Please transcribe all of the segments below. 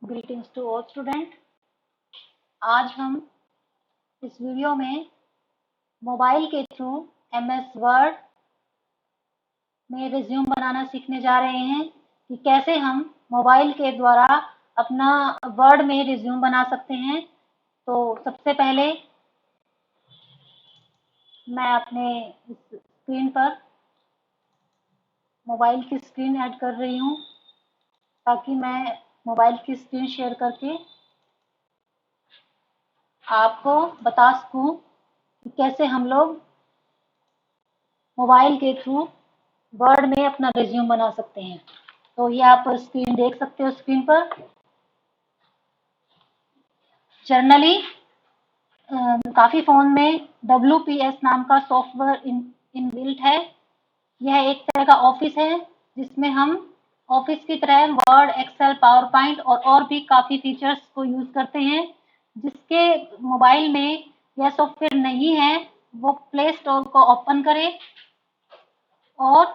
Greetings to all student. आज हम इस वीडियो में मोबाइल के थ्रू एमएस वर्ड में रिज्यूम बनाना सीखने जा रहे हैं कि कैसे हम मोबाइल के द्वारा अपना वर्ड में रिज्यूम बना सकते हैं। तो सबसे पहले मैं अपने इस स्क्रीन पर मोबाइल की स्क्रीन ऐड कर रही हूँ ताकि मैं मोबाइल की स्क्रीन शेयर करके आपको बता सकूं कि कैसे हम लोग मोबाइल के थ्रू वर्ड में अपना रिज्यूम बना सकते हैं। तो ये आप स्क्रीन देख सकते हो। स्क्रीन पर जनरली काफ़ी फ़ोन में WPS नाम का सॉफ्टवेयर इनबिल्ट है। यह एक तरह का ऑफिस है जिसमें हम ऑफिस की तरह वर्ड, एक्सेल, पावर पॉइंट और भी काफ़ी फीचर्स को यूज़ करते हैं। जिसके मोबाइल में यह सॉफ्टवेयर नहीं है वो प्ले स्टोर को ओपन करें और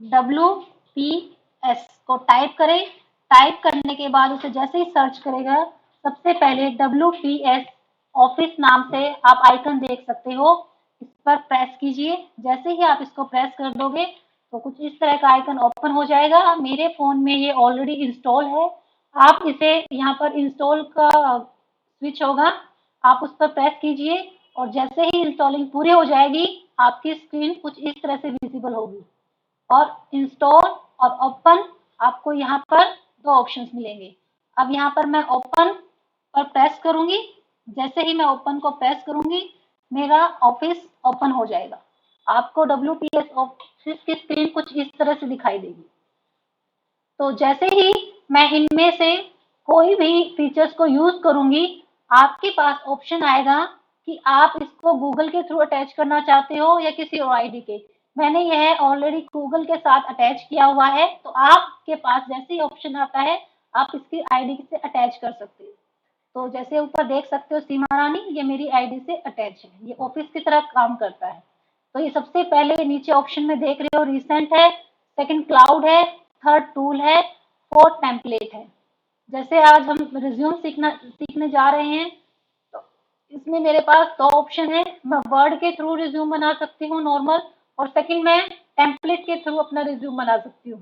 WPS को टाइप करें। टाइप करने के बाद उसे जैसे ही सर्च करेगा सबसे पहले WPS ऑफिस नाम से आप आइकन देख सकते हो, इस पर प्रेस कीजिए। जैसे ही आप इसको प्रेस कर दोगे तो कुछ इस तरह का आइकन ओपन हो जाएगा। मेरे फ़ोन में ये ऑलरेडी इंस्टॉल है। आप इसे यहाँ पर इंस्टॉल का स्विच होगा, आप उस पर प्रेस कीजिए और जैसे ही इंस्टॉलिंग पूरी हो जाएगी आपकी स्क्रीन कुछ इस तरह से विजिबल होगी। और इंस्टॉल और ओपन आपको यहाँ पर दो ऑप्शंस मिलेंगे। अब यहाँ पर मैं ओपन पर प्रेस करूंगी। जैसे ही मैं ओपन को प्रेस करूंगी मेरा ऑफिस ओपन हो जाएगा। आपको WPS ऑफिस की स्क्रीन कुछ इस तरह से दिखाई देगी। तो जैसे ही मैं इनमें से कोई भी फीचर्स को यूज करूंगी आपके पास ऑप्शन आएगा कि आप इसको गूगल के थ्रू अटैच करना चाहते हो या किसी और आईडी के। मैंने यह ऑलरेडी गूगल के साथ अटैच किया हुआ है, तो आपके पास जैसे ही ऑप्शन आता है आप इसकी आईडी से अटैच कर सकते हो। तो जैसे ऊपर देख सकते हो सीमा रानी, ये मेरी आईडी से अटैच है, ये ऑफिस की तरह काम करता है। तो ये सबसे पहले नीचे ऑप्शन में देख रहे हो रिसेंट है, सेकंड क्लाउड है, थर्ड टूल है, फोर्थ टेम्पलेट है। जैसे आज हम रिज्यूम सीखने जा रहे हैं तो इसमें मेरे पास दो ऑप्शन है। मैं वर्ड के थ्रू रिज्यूम बना सकती हूँ नॉर्मल, और सेकंड मैं टेम्पलेट के थ्रू अपना रिज्यूम बना सकती हूँ।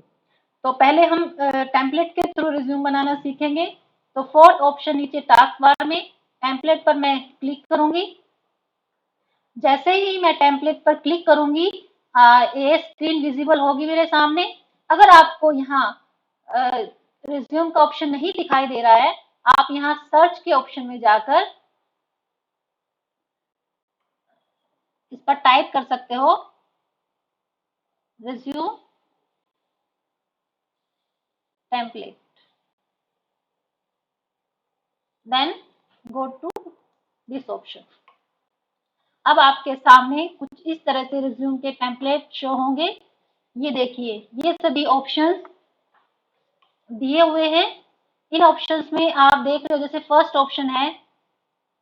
तो पहले हम टेम्पलेट के थ्रू रिज्यूम बनाना सीखेंगे। तो फोर्थ ऑप्शन नीचे टास्क बार में टेम्पलेट पर मैं क्लिक करूंगी। जैसे ही मैं टेम्पलेट पर क्लिक करूंगी ये स्क्रीन विजिबल होगी मेरे सामने। अगर आपको यहाँ रिज्यूम का ऑप्शन नहीं दिखाई दे रहा है आप यहाँ सर्च के ऑप्शन में जाकर इस पर टाइप कर सकते हो resume template, then go to this option. अब आपके सामने कुछ इस तरह से रिज्यूम के टेम्पलेट शो होंगे। ये देखिए ये सभी ऑप्शंस दिए हुए हैं। इन ऑप्शंस में आप देख रहे हो जैसे फर्स्ट ऑप्शन है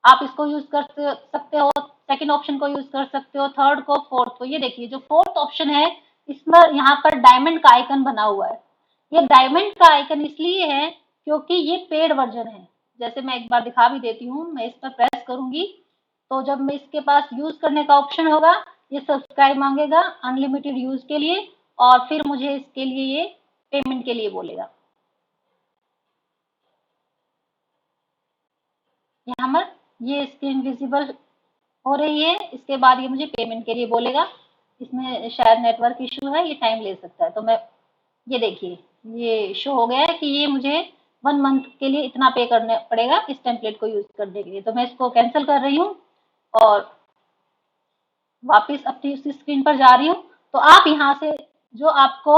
आप इसको यूज कर सकते हो, सेकंड ऑप्शन को यूज कर सकते हो, थर्ड को, फोर्थ को। ये देखिए जो फोर्थ ऑप्शन है इसमें यहाँ पर डायमंड का आइकन बना हुआ है। ये डायमंड का आइकन इसलिए है क्योंकि ये पेड वर्जन है। जैसे मैं एक बार दिखा भी देती हूँ, मैं इस पर प्रेस करूंगी तो जब मैं इसके पास यूज करने का ऑप्शन होगा ये सब्सक्राइब मांगेगा अनलिमिटेड यूज के लिए, और फिर मुझे इसके लिए ये पेमेंट के लिए बोलेगा। यहाँ पर ये स्क्रीन विजिबल हो रही है, इसके बाद ये मुझे पेमेंट के लिए बोलेगा। इसमें शायद नेटवर्क इशू है, ये टाइम ले सकता है। तो मैं ये देखिए ये शो हो गया है कि ये मुझे 1 मंथ के लिए इतना पे करना पड़ेगा इस टेम्पलेट को यूज करने के लिए। तो मैं इसको कैंसिल कर रही हूँ और वापस अपनी उसी स्क्रीन पर जा रही हूँ। तो आप यहाँ से जो आपको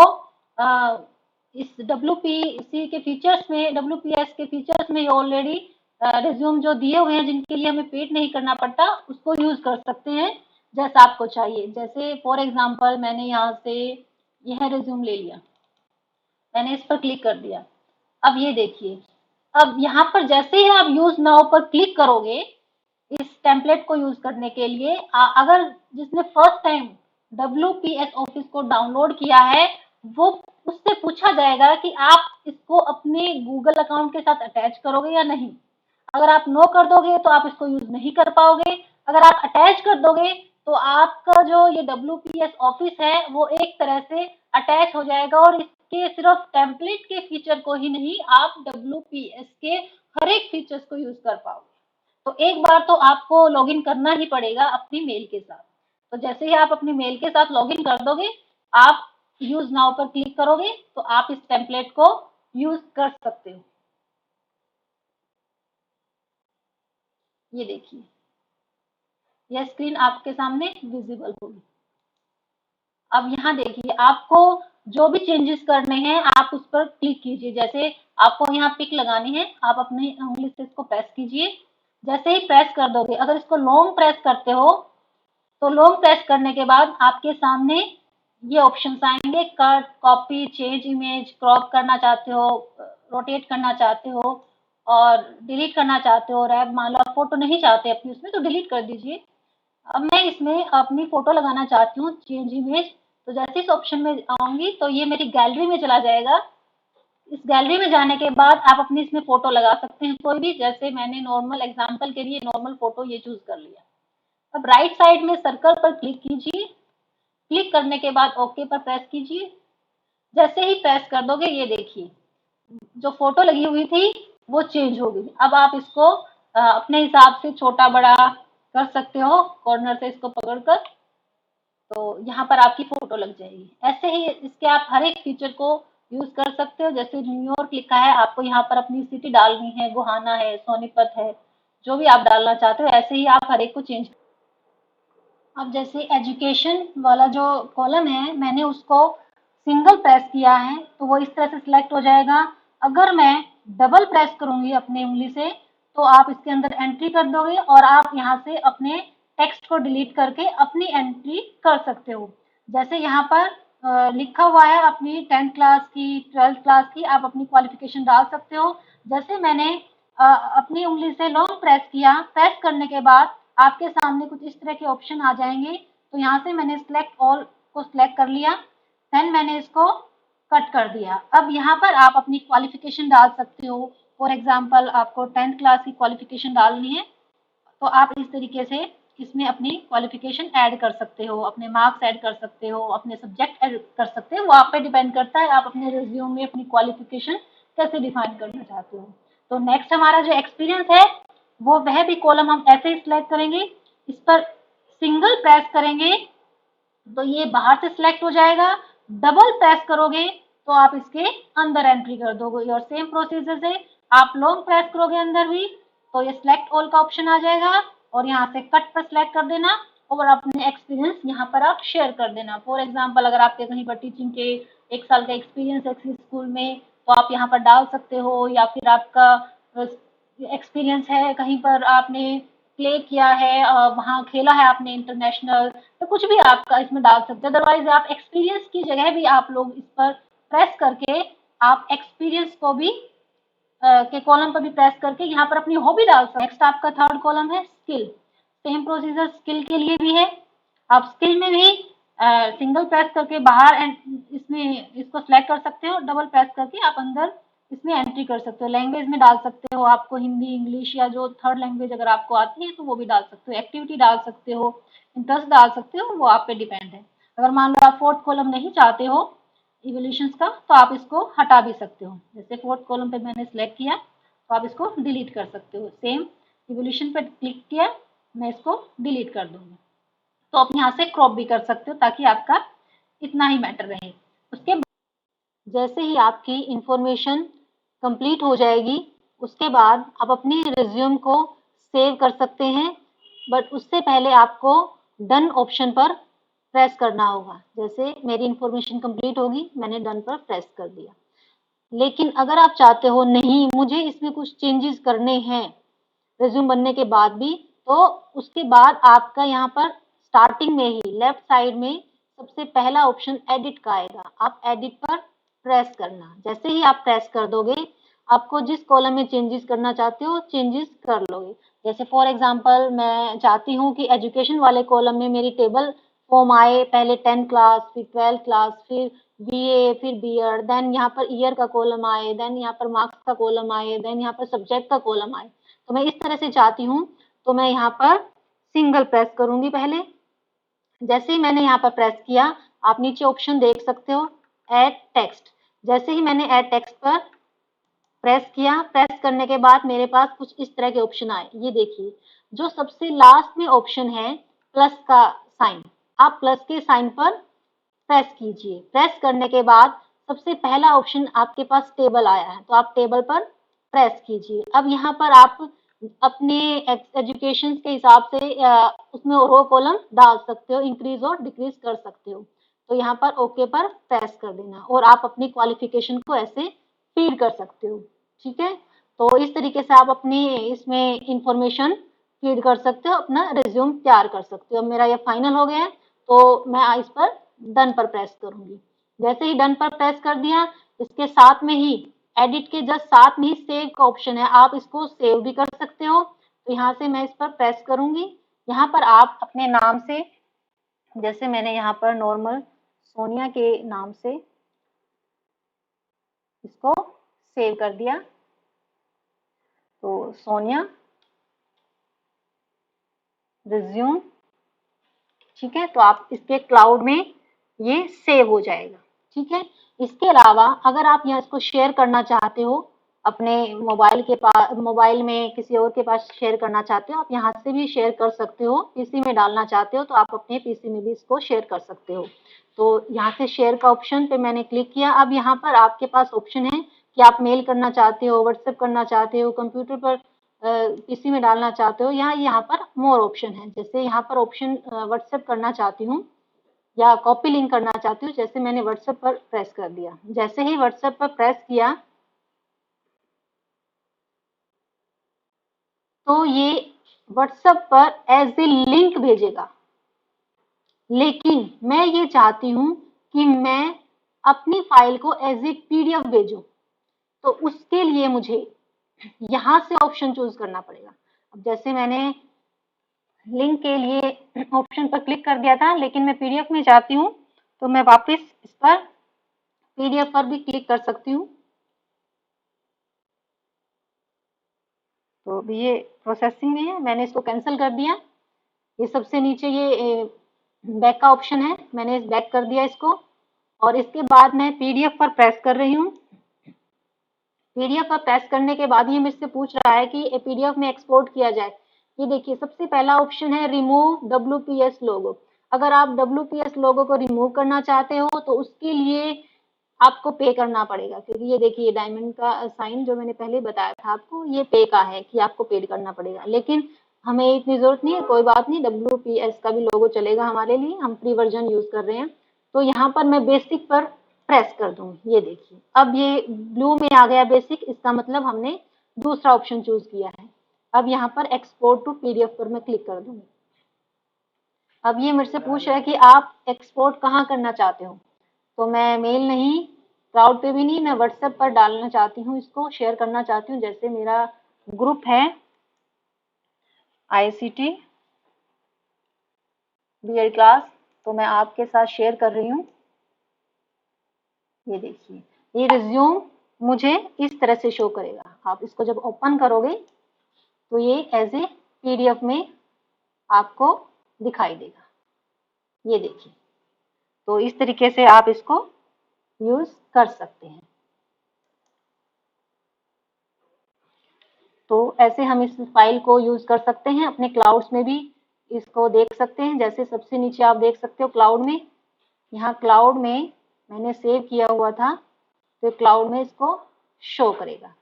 इस WPS के फीचर्स में ऑलरेडी रिज्यूम जो दिए हुए हैं जिनके लिए हमें पेड नहीं करना पड़ता उसको यूज कर सकते हैं जैसा आपको चाहिए। जैसे फॉर एग्जांपल मैंने यहाँ से यह रिज्यूम ले लिया, मैंने इस पर क्लिक कर दिया। अब ये देखिए अब यहाँ पर जैसे ही आप यूज नाउ पर क्लिक करोगे इस टेम्पलेट को यूज करने के लिए अगर जिसने फर्स्ट टाइम WPS ऑफिस को डाउनलोड किया है वो उससे पूछा जाएगा कि आप इसको अपने गूगल अकाउंट के साथ अटैच करोगे या नहीं। अगर आप नो कर दोगे तो आप इसको यूज नहीं कर पाओगे। अगर आप अटैच कर दोगे तो आपका जो ये WPS ऑफिस है वो एक तरह से अटैच हो जाएगा और इसके सिर्फ टेम्पलेट के फीचर को ही नहीं, आप WPS के हर एक फीचर्स को यूज कर पाओगे। तो एक बार तो आपको लॉगिन करना ही पड़ेगा अपनी मेल के साथ। तो जैसे ही आप अपनी मेल के साथ लॉगिन कर दोगे, आप यूज नाउ पर क्लिक करोगे तो आप इस टेम्पलेट को यूज कर सकते हो। ये देखिए, यह स्क्रीन आपके सामने विजिबल होगी। अब यहाँ देखिए, आपको जो भी चेंजेस करने हैं आप उस पर क्लिक कीजिए। जैसे आपको यहाँ पिक लगानी है, आप अपनी उंगली से इसको प्रेस कीजिए। जैसे ही प्रेस कर दोगे, अगर इसको लॉन्ग प्रेस करते हो तो लॉन्ग प्रेस करने के बाद आपके सामने ये ऑप्शंस आएंगे, cut, copy, change image, crop करना चाहते हो, रोटेट करना चाहते हो और डिलीट करना चाहते हो। रैप मान लो आप फोटो नहीं चाहते अपनी उसमें तो डिलीट कर दीजिए। अब मैं इसमें अपनी फोटो लगाना चाहती हूँ, चेंज इमेज। तो जैसे इस ऑप्शन में आऊंगी तो ये मेरी गैलरी में चला जाएगा। इस गैलरी में जाने के बाद आप अपनी इसमें फोटो लगा सकते हैं कोई भी। जैसे मैंने नॉर्मल एग्जांपल के लिए नॉर्मल फोटो ये चूज कर लिया। अब राइट साइड में सर्कल पर क्लिक कीजिए। क्लिक करने के बाद ओके पर प्रेस कीजिए। जैसे ही प्रेस कर दोगे, ये देखिए जो फोटो लगी हुई थी वो चेंज हो गई। अब आप इसको अपने हिसाब से छोटा बड़ा कर सकते हो, कॉर्नर से इसको पकड़कर, तो यहाँ पर आपकी फोटो लग जाएगी। ऐसे ही इसके आप हर एक फीचर को यूज कर सकते हो। जैसे न्यूयॉर्क लिखा है, आपको यहाँ पर अपनी सिटी डालनी है, गुहाना है, सोनीपत है, जो भी आप डालना चाहते हो, ऐसे ही आप हर एक को चेंज। अब जैसे एजुकेशन वाला जो कॉलम है, मैंने उसको सिंगल प्रेस किया है तो वो इस तरह से सिलेक्ट हो जाएगा। अगर मैं डबल प्रेस करूंगी अपनी उंगली से तो आप इसके अंदर एंट्री कर दोगे और आप यहाँ से अपने टेक्स्ट को डिलीट करके अपनी एंट्री कर सकते हो। जैसे यहाँ पर लिखा हुआ है अपनी 10th क्लास की, 12th क्लास की, आप अपनी क्वालिफिकेशन डाल सकते हो। जैसे मैंने अपनी उंगली से लॉन्ग प्रेस किया, प्रेस करने के बाद आपके सामने कुछ इस तरह के ऑप्शन आ जाएंगे। तो यहाँ से मैंने सिलेक्ट ऑल को सिलेक्ट कर लिया, देन मैंने इसको कट कर दिया। अब यहाँ पर आप अपनी क्वालिफिकेशन डाल सकते हो। फॉर एग्जाम्पल आपको 10th क्लास की क्वालिफिकेशन डालनी है तो आप इस तरीके से इसमें अपनी क्वालिफिकेशन ऐड कर सकते हो, अपने मार्क्स ऐड कर सकते हो, अपने सब्जेक्ट ऐड कर सकते हो। वो आप पे डिपेंड करता है आप अपने रिज्यूम में अपनी क्वालिफिकेशन कैसे डिफाइन करना चाहते हो। तो नेक्स्ट हमारा जो एक्सपीरियंस है वो वह भी कॉलम हम ऐसे ही सिलेक्ट करेंगे। इस पर सिंगल प्रेस करेंगे तो ये बाहर से सिलेक्ट हो जाएगा। डबल प्रेस करोगे तो आप इसके अंदर एंट्री कर दोगे और सेम प्रोसीजर से आप लॉन्ग प्रेस करोगे अंदर भी तो ये सिलेक्ट ऑल का ऑप्शन आ जाएगा और यहाँ से कट पर सिलेक्ट कर देना और अपने एक्सपीरियंस यहाँ पर आप शेयर कर देना। फॉर एग्जाम्पल अगर आपके कहीं पर टीचिंग के 1 साल का एक्सपीरियंस है किसी स्कूल में तो आप यहाँ पर डाल सकते हो, या फिर आपका एक्सपीरियंस है कहीं पर आपने प्ले किया है, वहाँ खेला है आपने इंटरनेशनल, तो कुछ भी आपका इसमें डाल सकते हैं। अदरवाइज आप एक्सपीरियंस की जगह भी आप लोग इस पर प्रेस करके आप एक्सपीरियंस को भी के कॉलम पर भी प्रेस करके यहाँ पर अपनी हॉबी डाल सकते हैं। नेक्स्ट आपका थर्ड कॉलम है स्किल। सेम प्रोसीजर स्किल के लिए भी है। आप स्किल में भी सिंगल प्रेस करके बाहर एंड इसमें इसको सिलेक्ट कर सकते हो, डबल प्रेस करके आप अंदर इसमें एंट्री कर सकते हो। लैंग्वेज में डाल सकते हो, आपको हिंदी, इंग्लिश या जो थर्ड लैंग्वेज अगर आपको आती है तो वो भी डाल सकते हो। एक्टिविटी डाल सकते हो, इंटरेस्ट डाल सकते हो, वो आप पे डिपेंड है। अगर मान लो आप फोर्थ कॉलम नहीं चाहते हो इवोल्यूशंस का तो आप इसको हटा भी सकते हो। जैसे फोर्थ कॉलम पे मैंने सिलेक्ट किया तो आप इसको डिलीट कर सकते हो। सेम इवोल्यूशन पे क्लिक किया, मैं इसको डिलीट कर दूंगी। तो आप यहाँ से क्रॉप भी कर सकते हो ताकि आपका इतना ही मैटर रहे। उसके जैसे ही आपकी इंफॉर्मेशन कंप्लीट हो जाएगी उसके बाद आप अपनी रिज्यूम को सेव कर सकते हैं। बट उससे पहले आपको डन ऑप्शन पर प्रेस करना होगा। जैसे मेरी इंफॉर्मेशन कंप्लीट होगी, मैंने डन पर प्रेस कर दिया। लेकिन अगर आप चाहते हो नहीं मुझे इसमें कुछ चेंजेस करने हैं रिज्यूम बनने के बाद भी, तो उसके बाद आपका यहाँ पर स्टार्टिंग में ही लेफ्ट साइड में सबसे पहला ऑप्शन एडिट का आएगा। आप एडिट पर प्रेस करना। जैसे ही आप प्रेस कर दोगे आपको जिस कॉलम में चेंजेस करना चाहते हो चेंजेस कर लोगे। जैसे फॉर एग्जांपल मैं चाहती हूँ कि एजुकेशन वाले कॉलम में मेरी टेबल फॉर्म आए, पहले 10th क्लास, फिर 12th क्लास, फिर बीए, फिर बीएड, देन यहाँ पर ईयर का कॉलम आए, देन यहाँ पर मार्क्स का कॉलम आए, देन यहाँ पर सब्जेक्ट का कॉलम आए। तो मैं इस तरह से चाहती हूँ, तो मैं यहाँ पर सिंगल प्रेस करूंगी पहले। जैसे ही मैंने यहाँ पर प्रेस किया, आप नीचे ऑप्शन देख सकते हो, ऐड टेक्स्ट। जैसे ही मैंने ऐड टेक्स्ट पर प्रेस किया, प्रेस करने के बाद मेरे पास कुछ इस तरह के ऑप्शन आए। ये देखिए, जो सबसे लास्ट में ऑप्शन है प्लस का साइन, आप प्लस के साइन पर प्रेस कीजिए। प्रेस करने के बाद सबसे पहला ऑप्शन आपके पास टेबल आया है, तो आप टेबल पर प्रेस कीजिए। अब यहाँ पर आप अपने एजुकेशन के हिसाब से उसमें रो कॉलम डाल सकते हो, इंक्रीज और डिक्रीज कर सकते हो। तो यहाँ पर ओके पर प्रेस कर देना और आप अपनी क्वालिफिकेशन को ऐसे फीड कर सकते हो। ठीक है, तो इस तरीके से आप अपनी इसमें इंफॉर्मेशन फीड कर सकते हो, अपना रिज्यूम तैयार कर सकते हो। अब मेरा ये फाइनल हो गया है, तो मैं इस पर डन पर प्रेस करूंगी। जैसे ही डन पर प्रेस कर दिया, इसके साथ में ही एडिट के जस्ट साथ में ही सेव का ऑप्शन है, आप इसको सेव भी कर सकते हो। तो यहाँ से मैं इस पर प्रेस करूंगी। यहाँ पर आप अपने नाम से, जैसे मैंने यहाँ पर नॉर्मल सोनिया के नाम से इसको सेव कर दिया, तो सोनिया रिज्यूम, ठीक है, तो आप इसके क्लाउड में ये सेव हो जाएगा। ठीक है, इसके अलावा अगर आप यहाँ इसको शेयर करना चाहते हो, अपने मोबाइल के पास, मोबाइल में किसी और के पास शेयर करना चाहते हो, आप यहाँ से भी शेयर कर सकते हो। पीसी में डालना चाहते हो तो आप अपने पीसी में भी इसको शेयर कर सकते हो। तो यहाँ से शेयर का ऑप्शन पे मैंने क्लिक किया। अब यहाँ पर आपके पास ऑप्शन है कि आप मेल करना चाहते हो, व्हाट्सएप करना चाहते हो, कंप्यूटर पर पीसी में डालना चाहते हो, यहाँ पर मोर ऑप्शन है। जैसे यहाँ पर ऑप्शन व्हाट्सएप करना चाहती हूँ या कॉपी लिंक करना चाहती हूँ, जैसे मैंने व्हाट्सएप पर प्रेस कर दिया। जैसे ही व्हाट्सएप पर प्रेस किया, तो ये व्हाट्सएप पर एज ए लिंक भेजेगा। लेकिन मैं ये चाहती हूँ कि मैं अपनी फाइल को एज ए पीडीएफ भेजूं, तो उसके लिए मुझे यहाँ से ऑप्शन चूज करना पड़ेगा। अब जैसे मैंने लिंक के लिए ऑप्शन पर क्लिक कर दिया था, लेकिन मैं पीडीएफ में चाहती हूँ, तो मैं वापस इस पर पीडीएफ पर भी क्लिक कर सकती हूँ। तो अभी ये प्रोसेसिंग में है, मैंने इसको कैंसिल कर दिया। ये सबसे नीचे ये बैक का ऑप्शन है, मैंने इस बैक कर दिया इसको, और इसके बाद मैं पीडीएफ पर प्रेस कर रही हूँ। पीडीएफ पर प्रेस करने के बाद ये मुझसे पूछ रहा है कि पीडीएफ में एक्सपोर्ट किया जाए। ये देखिए, सबसे पहला ऑप्शन है रिमूव डब्ल्यूपीएस लोगो। अगर आप डब्ल्यूपीएस लोगो को रिमूव करना चाहते हो तो उसके लिए आपको पे करना पड़ेगा, क्योंकि ये देखिए डायमंड का साइन जो मैंने पहले बताया था आपको, ये पे का है कि आपको पे करना पड़ेगा। लेकिन हमें इतनी जरूरत नहीं है, कोई बात नहीं, डब्ल्यूपीएस का भी लोगो चलेगा हमारे लिए, हम फ्री वर्जन यूज कर रहे हैं। तो यहाँ पर मैं बेसिक पर प्रेस कर दूंगी। ये देखिए, अब ये ब्लू में आ गया बेसिक, इसका मतलब हमने दूसरा ऑप्शन चूज किया है। अब यहाँ पर एक्सपोर्ट टू पीडीएफ पर मैं क्लिक कर दूंगी। अब ये मेरे से पूछ रहा है कि आप एक्सपोर्ट कहाँ करना चाहते हो, तो मैं मेल नहीं, क्लाउड पे भी नहीं, मैं व्हाट्सएप पर डालना चाहती हूँ, इसको शेयर करना चाहती हूँ। जैसे मेरा ग्रुप है आईसीटी बीएड क्लास, तो मैं आपके साथ शेयर कर रही हूँ। ये देखिए, ये रिज्यूम मुझे इस तरह से शो करेगा। आप इसको जब ओपन करोगे तो ये एज ए पीडीएफ में आपको दिखाई देगा। ये देखिए, तो इस तरीके से आप इसको यूज कर सकते हैं। तो ऐसे हम इस फाइल को यूज कर सकते हैं, अपने क्लाउड्स में भी इसको देख सकते हैं। जैसे सबसे नीचे आप देख सकते हो क्लाउड में, यहाँ क्लाउड में मैंने सेव किया हुआ था, तो क्लाउड में इसको शो करेगा।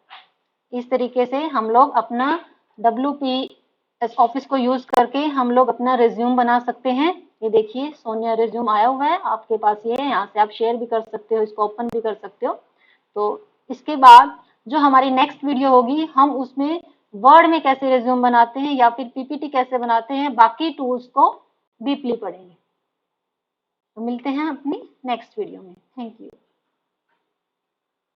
इस तरीके से हम लोग अपना WPS ऑफिस को यूज करके हम लोग अपना रिज्यूम बना सकते हैं। ये देखिए, सोनिया रिज्यूम आया हुआ है आपके पास, ये है, यहाँ से आप शेयर भी कर सकते हो, इसको ओपन भी कर सकते हो। तो इसके बाद जो हमारी नेक्स्ट वीडियो होगी, हम उसमें वर्ड में कैसे रिज्यूम बनाते हैं या फिर पीपीटी कैसे बनाते हैं, बाकी टूल्स को डीपली पढ़ेंगे। तो मिलते हैं अपनी नेक्स्ट वीडियो में। Thank you.